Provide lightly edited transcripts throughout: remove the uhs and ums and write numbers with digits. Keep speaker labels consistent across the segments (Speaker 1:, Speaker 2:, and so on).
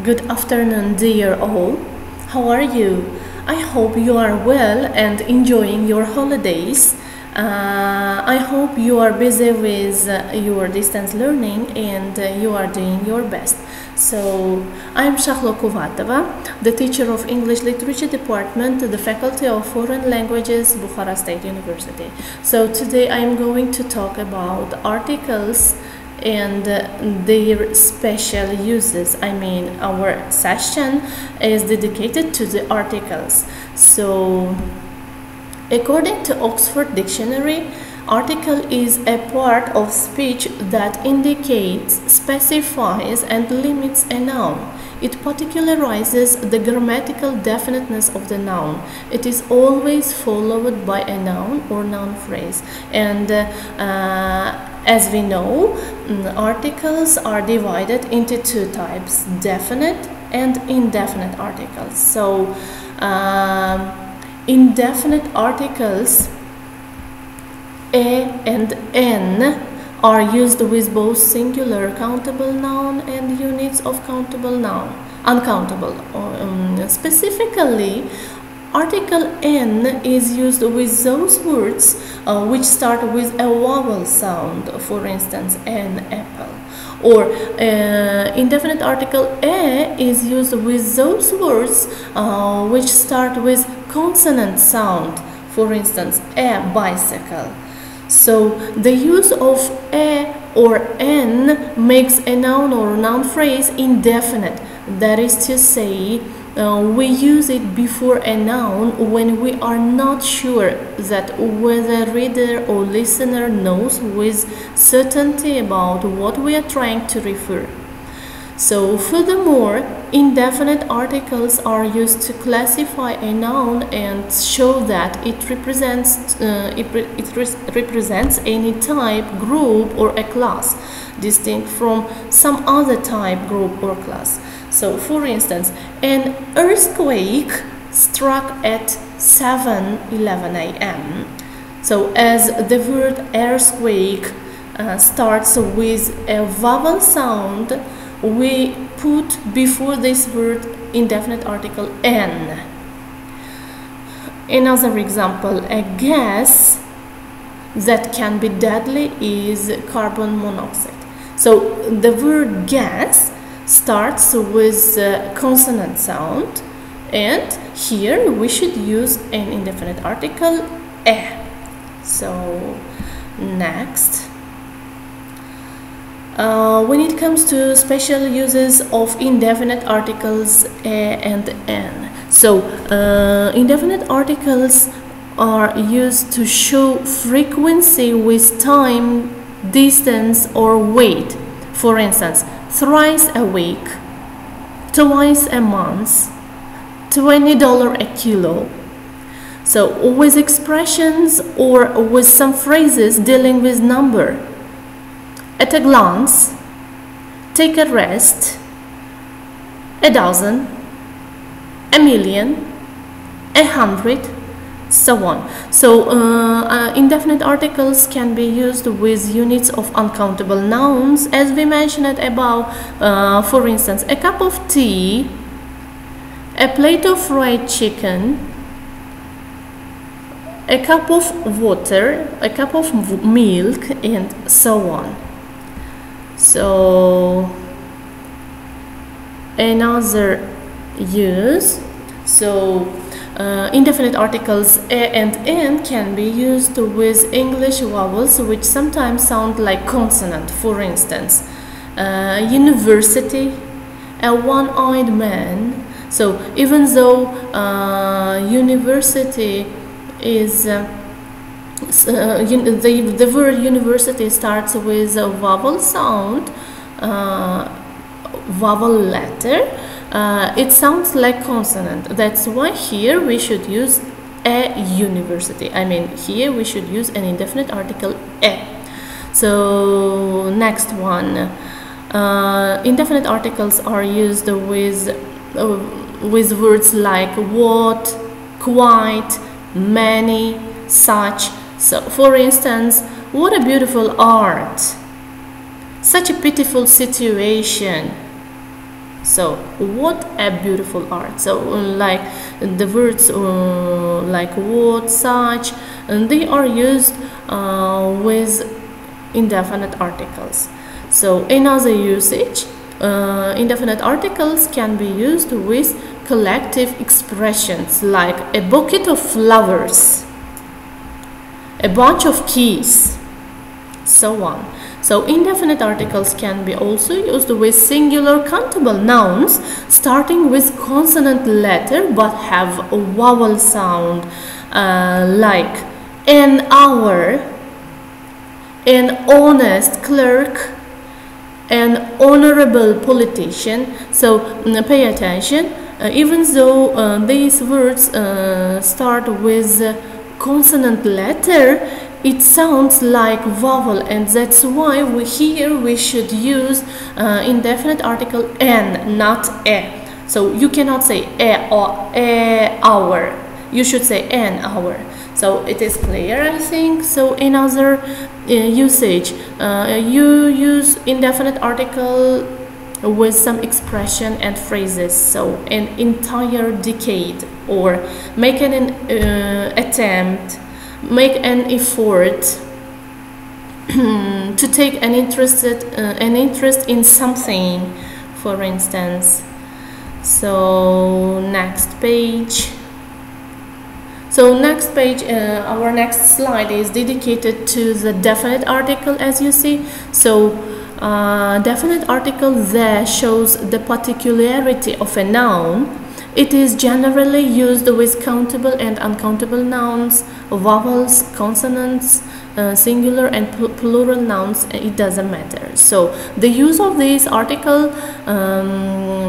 Speaker 1: Good afternoon, dear all. How are you? I hope you are well and enjoying your holidays. I hope you are busy with your distance learning and you are doing your best. So, I'm Kuvvatova, the teacher of English Literature Department, the Faculty of Foreign Languages, Bukhara State University. So, today I am going to talk about articles and their special uses. Our session is dedicated to the articles. So, according to Oxford Dictionary, article is a part of speech that indicates, specifies, and limits a noun. It particularizes the grammatical definiteness of the noun. It is always followed by a noun or noun phrase. And as we know, articles are divided into two types, definite and indefinite articles. So, indefinite articles a and n are used with both singular countable noun and units of countable noun, uncountable. Specifically, article n is used with those words which start with a vowel sound, for instance, an apple. Or indefinite article a is used with those words which start with consonant sound, for instance, a bicycle. So the use of a or n makes a noun or noun phrase indefinite. That is to say, we use it before a noun when we are not sure that whether reader or listener knows with certainty about what we are trying to refer. So, furthermore, indefinite articles are used to classify a noun and show that it represents any type, group, or a class, distinct from some other type, group, or class. So, for instance, an earthquake struck at 7:11 a.m. So, as the word earthquake starts with a vowel sound, we put before this word indefinite article n. Another example, a gas that can be deadly is carbon monoxide. So the word gas starts with consonant sound, and here we should use an indefinite article a. So next, when it comes to special uses of indefinite articles a and n, so indefinite articles are used to show frequency with time, distance, or weight. For instance, thrice a week, twice a month, $20 a kilo. So with expressions or with some phrases dealing with number. At a glance, take a rest, a dozen, a million, 100, so on. So indefinite articles can be used with units of uncountable nouns, as we mentioned above. For instance, a cup of tea, a plate of fried chicken, a cup of water, a cup of milk, and so on. So another use, so indefinite articles a and n can be used with English vowels which sometimes sound like consonant. For instance, university, a one-eyed man. So even though university is the word university starts with a vowel sound, vowel letter, it sounds like consonant. That's why here we should use a university. Here we should use an indefinite article a. So next one, indefinite articles are used with words like what, quite, many, such. So, for instance, what a beautiful art, such a pitiful situation, So what a beautiful art. So like the words like what, such, and they are used with indefinite articles. So another usage, indefinite articles can be used with collective expressions like a bouquet of flowers, a bunch of keys, so on. So indefinite articles can be also used with singular countable nouns starting with consonant letter but have a vowel sound, like an hour, an honest clerk, an honorable politician. So pay attention, even though these words start with consonant letter, it sounds like vowel, and that's why we should use indefinite article an, not a. So you cannot say a or a hour, you should say an hour. So it is clear, I think. So another usage, you use indefinite article with some expression and phrases. So an entire decade, or make an attempt, make an effort to take an interest in something, for instance. So next page. Our next slide is dedicated to the definite article, as you see. So definite article there shows the particularity of a noun. It is generally used with countable and uncountable nouns, vowels, consonants, singular and plural nouns. It doesn't matter. So the use of this article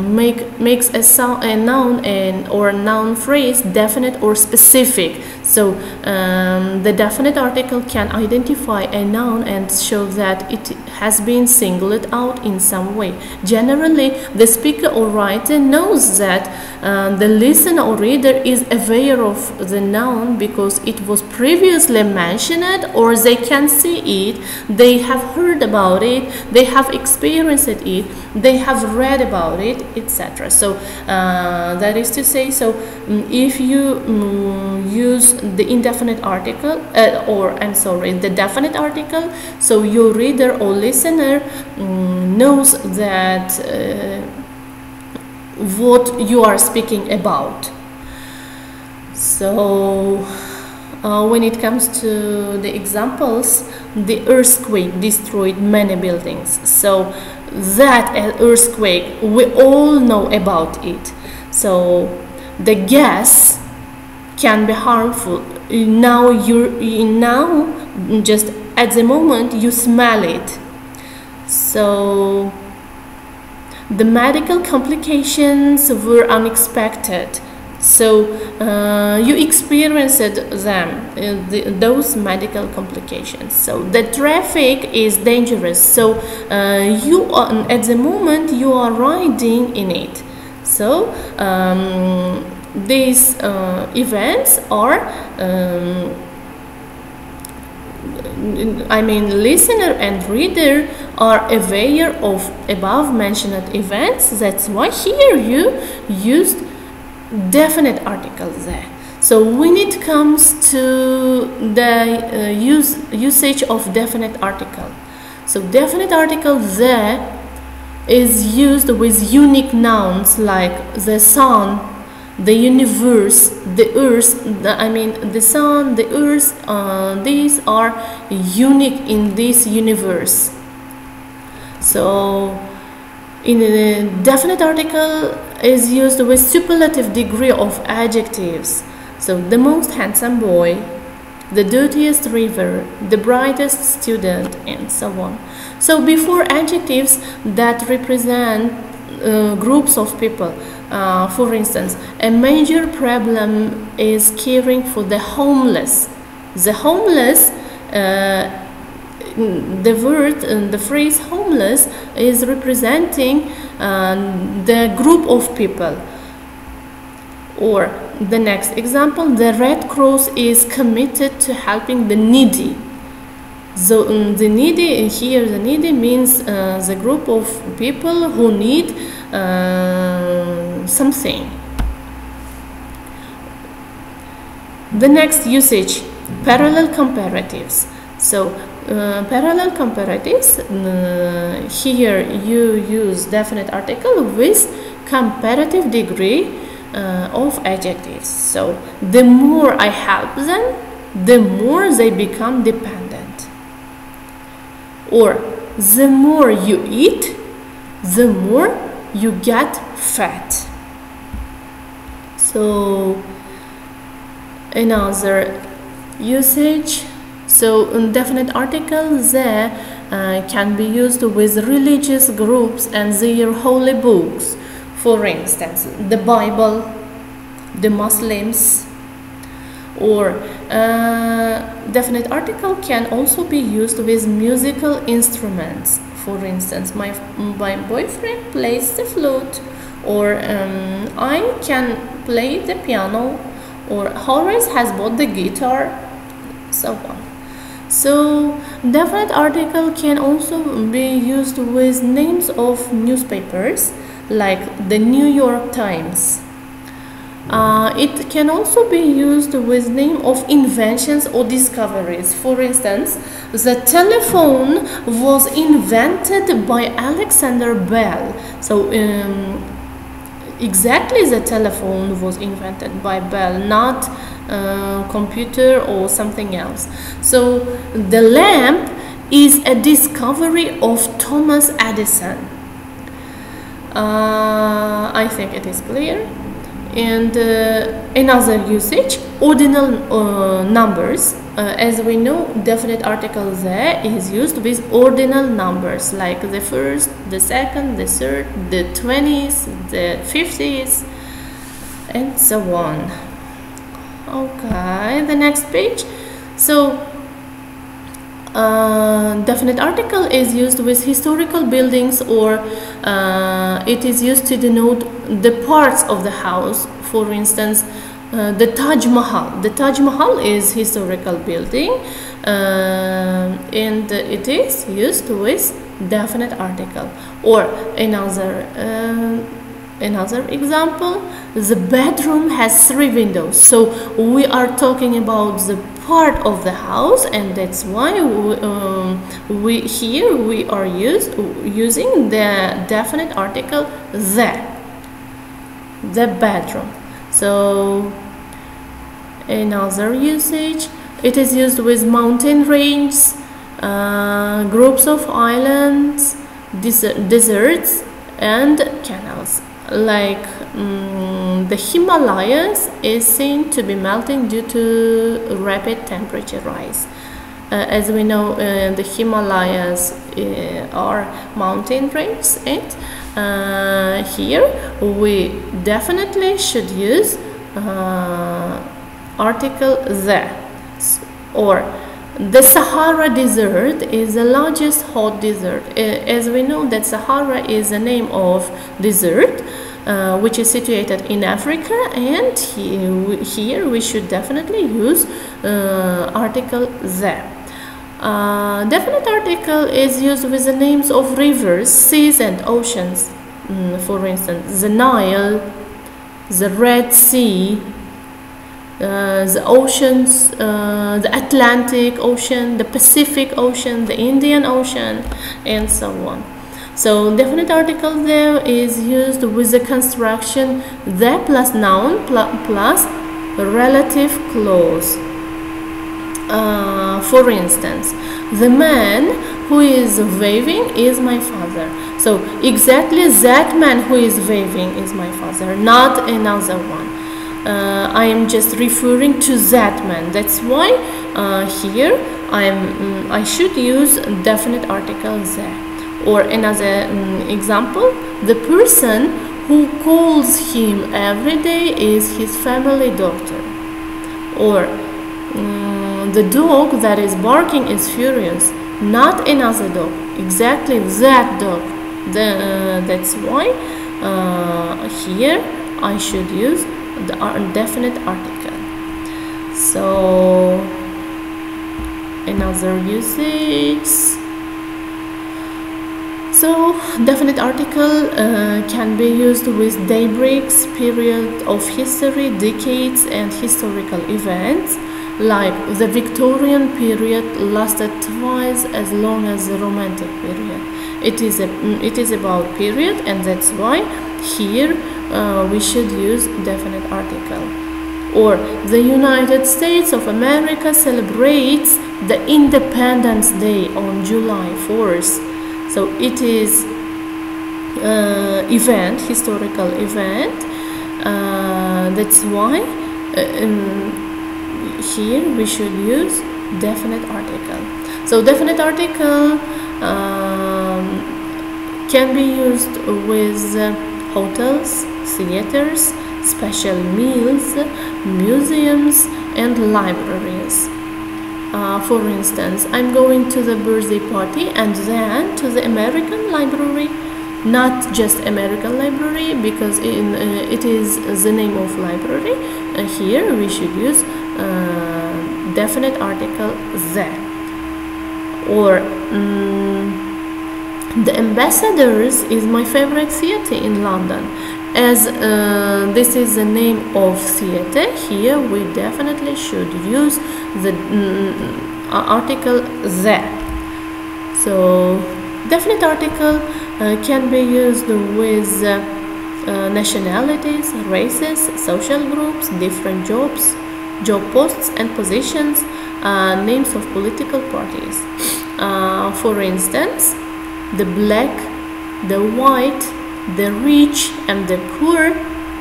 Speaker 1: makes a noun or noun phrase definite or specific. So the definite article can identify a noun and show that it has been singled out in some way. Generally, the speaker or writer knows that the listener or reader is aware of the noun because it was previously mentioned, or they can see it, they have heard about it, they have experienced it, they have read about it, etc. So that is to say, so if you use the indefinite article the definite article, so your reader or listener knows that what you are speaking about. So when it comes to the examples, the earthquake destroyed many buildings. So that earthquake, we all know about it. So the gas can be harmful. Now just at the moment you smell it. So the medical complications were unexpected. So you experienced them, those medical complications. So the traffic is dangerous. So you are, at the moment you are riding in it. So these events are listener and reader are aware of above mentioned events. That's why here you used definite article there. So when it comes to the usage of definite article, so definite article there is used with unique nouns like the sun, the universe, the earth, the sun, the earth, these are unique in this universe. So in a definite article is used with superlative degree of adjectives. So the most handsome boy, the dirtiest river, the brightest student, and so on. So before adjectives that represent groups of people, for instance, a major problem is caring for the homeless. The homeless, the phrase homeless is representing the group of people. Or the next example, the Red Cross is committed to helping the needy. The needy here, the needy means the group of people who need something. The next usage, parallel comparatives. So parallel comparatives, here you use definite article with comparative degree of adjectives. So the more I help them, the more they become dependent. Or the more you eat, the more you get fat. So another usage, so definite articles there can be used with religious groups and their holy books. For instance, the Bible, the Muslims. Or definite article can also be used with musical instruments. For instance, my boyfriend plays the flute, or I can play the piano, or Horace has bought the guitar, so on. So definite article can also be used with names of newspapers like the New York Times. It can also be used with name of inventions or discoveries. For instance, the telephone was invented by Alexander Bell. So exactly, the telephone was invented by Bell, not computer or something else. So the lamp is a discovery of Thomas Edison. I think it is clear. And another usage, ordinal numbers. As we know, definite article there is used with ordinal numbers like the first, the second, the third, the 20s, the 50s, and so on. Okay, the next page. So definite article is used with historical buildings, or it is used to denote the parts of the house. For instance, the Taj Mahal. The Taj Mahal is historical building, and it is used with definite article. Or another example, the bedroom has 3 windows. So we are talking about the part of the house, and that's why we are using the definite article the bedroom. So another usage, it is used with mountain ranges, groups of islands, deserts, and canals. Like the Himalayas is seen to be melting due to rapid temperature rise. As we know, the Himalayas are mountain ranges, and here we definitely should use article the. Or the Sahara Desert is the largest hot desert. As we know that Sahara is the name of desert which is situated in Africa, and here we should definitely use article the. Definite article is used with the names of rivers, seas, and oceans. For instance, the Nile, the Red Sea, the oceans, the Atlantic Ocean, the Pacific Ocean, the Indian Ocean, and so on. So definite article there is used with the construction the plus noun plus relative clause. For instance, the man who is waving is my father. So exactly that man who is waving is my father, not another one. I am just referring to that man. That's why here I should use definite article there. Or another example, the person who calls him every day is his family doctor. Or the dog that is barking is furious, not another dog, exactly that dog. That's why here I should use the definite article. So another usage. So definite article can be used with daybreaks, period of history, decades, and historical events. Like the Victorian period lasted twice as long as the Romantic period. It is about period, and that's why here we should use definite article. Or the United States of America celebrates the Independence Day on July 4th. So it is event, historical event. That's why here we should use definite article. So definite article can be used with hotels, theaters, special meals, museums, and libraries. For instance, I'm going to the birthday party and then to the American library, not just American library, because it is the name of library. Here we should use definite article the. Or the Ambassadors is my favorite theater in London. As this is the name of theater, here we definitely should use the article the. So definite article can be used with nationalities, races, social groups, different jobs, job posts and positions, names of political parties. For instance, the black, the white, the rich and the poor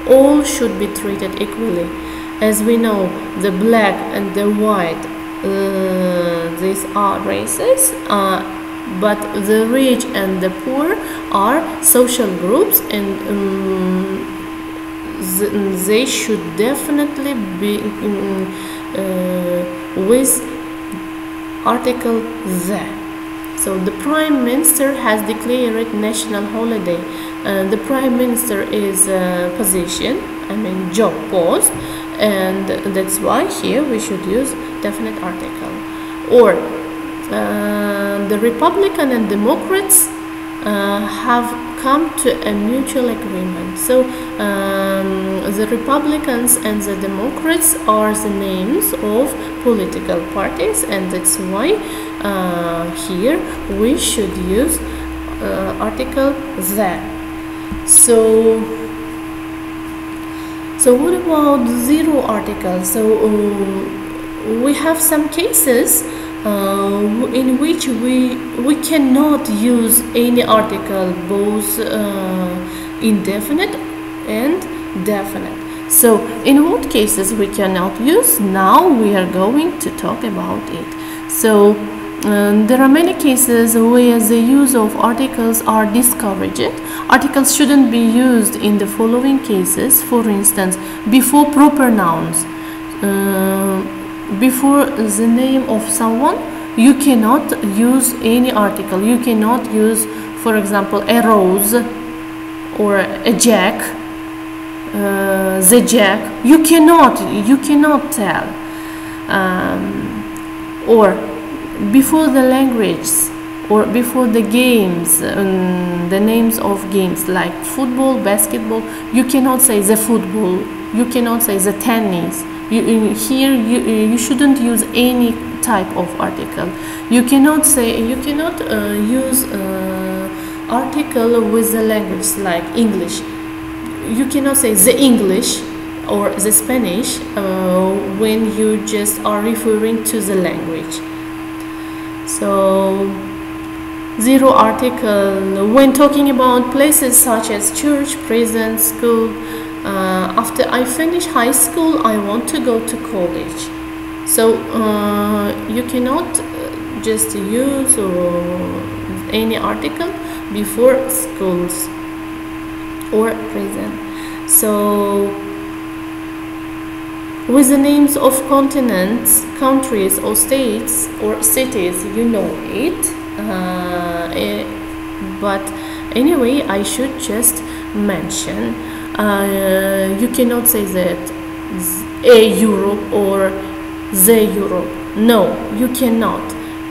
Speaker 1: all should be treated equally. As we know, the black and the white, these are races, but the rich and the poor are social groups, and they should definitely be with article the. So the Prime Minister has declared national holiday. The Prime Minister is a position, job post, and that's why here we should use definite article. Or the Republican and Democrats have come to a mutual agreement. So the Republicans and the Democrats are the names of political parties, and that's why here we should use article the. So what about zero article? So we have some cases in which we cannot use any article, both indefinite and definite. So in what cases we cannot use? Now we are going to talk about it. So there are many cases where the use of articles are discouraged. Articles shouldn't be used in the following cases. For instance, before proper nouns, before the name of someone, you cannot use any article. You cannot use, for example, a rose or a jack, the jack. You cannot tell. Or before the language, or before the games, the names of games like football, basketball, you cannot say the football, you cannot say the tennis. Here you shouldn't use any type of article. You cannot use article with the language like English. You cannot say the English or the Spanish when you just are referring to the language. So zero article when talking about places such as church, prison, school. After I finish high school, I want to go to college. So you cannot just use any article before schools or prison. So with the names of continents, countries or states or cities, you know it. But anyway, I should just mention, you cannot say that a Europe or the Europe. No, you cannot.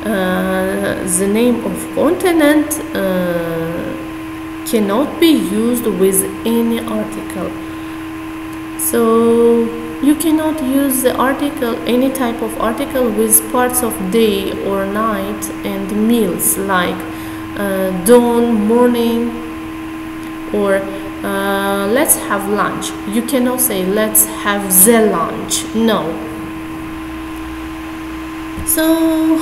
Speaker 1: the name of continent cannot be used with any article. So you cannot use the article, any type of article, with parts of day or night and meals like dawn, morning, or let's have lunch. You cannot say let's have the lunch. No. So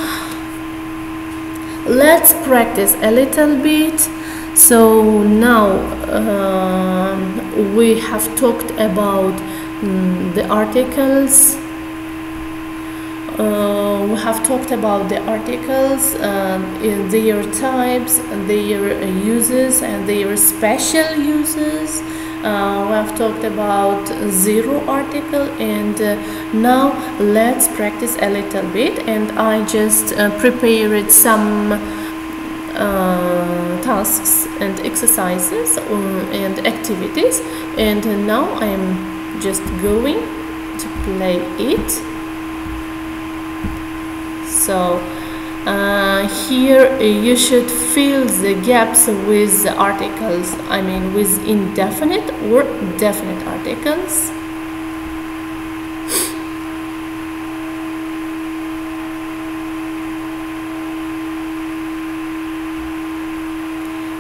Speaker 1: let's practice a little bit. So now we have talked about the articles. We have talked about the articles, in their types, their uses, and their special uses. We have talked about zero article, and now let's practice a little bit. And I just prepared some tasks and exercises and activities, and now I'm just going to play it. So here you should fill the gaps with the articles, I mean with indefinite or definite articles.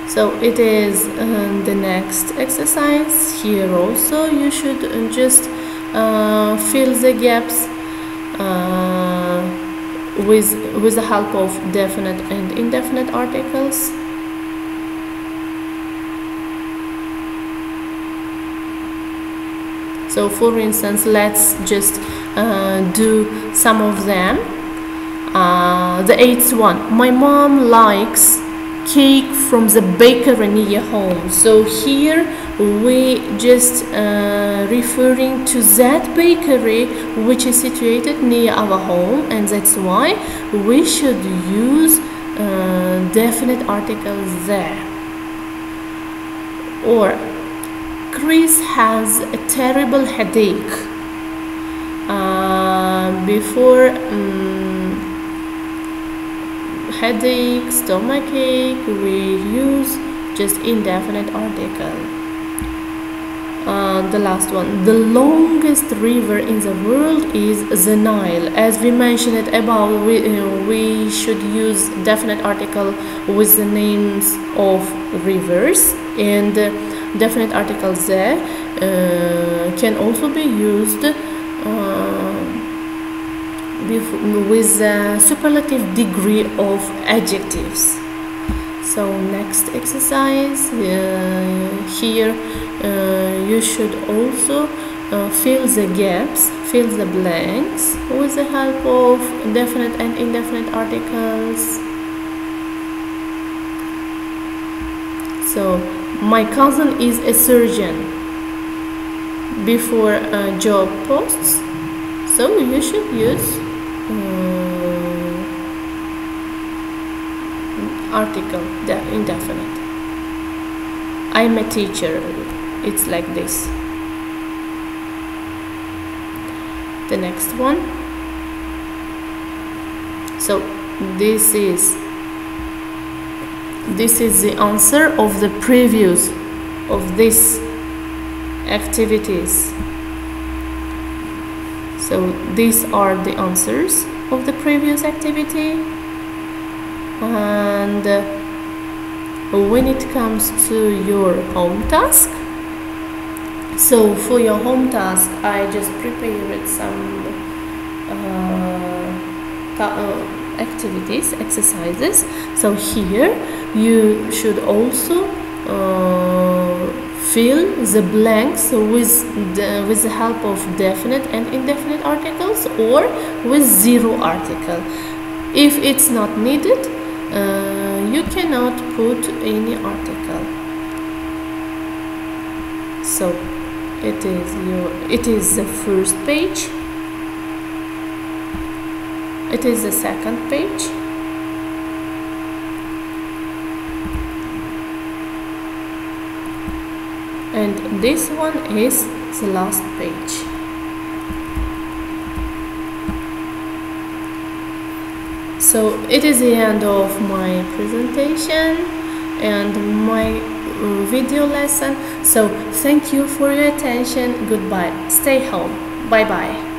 Speaker 1: So it is the next exercise. Here also you should just fill the gaps with the help of definite and indefinite articles. So for instance, let's just do some of them. The 8th one, my mom likes cake from the bakery near home. So here we just referring to that bakery which is situated near our home, and that's why we should use definite articles there. Or Chris has a terrible headache. Before headache, stomachache, we use just indefinite article. The last one, the longest river in the world is the Nile. As we mentioned it above, we should use definite article with the names of rivers, and definite articles there can also be used with a superlative degree of adjectives. So next exercise, here you should also fill the gaps, fill the blanks with the help of definite and indefinite articles. So my cousin is a surgeon. Before job posts, so you should use article, the indefinite. I'm a teacher. It's like this. The next one. So this is the answer of the previous of these activities. So these are the answers of the previous activity. And when it comes to your home task, so for your home task I just prepared some activities, exercises. So here you should also fill the blanks with the help of definite and indefinite articles, or with zero article. If it's not needed, you cannot put any article. So it is the first page, it is the second page, and this one is the last page. So So it is the end of my presentation and my video lesson. So thank you for your attention. Goodbye. Stay home. Bye bye.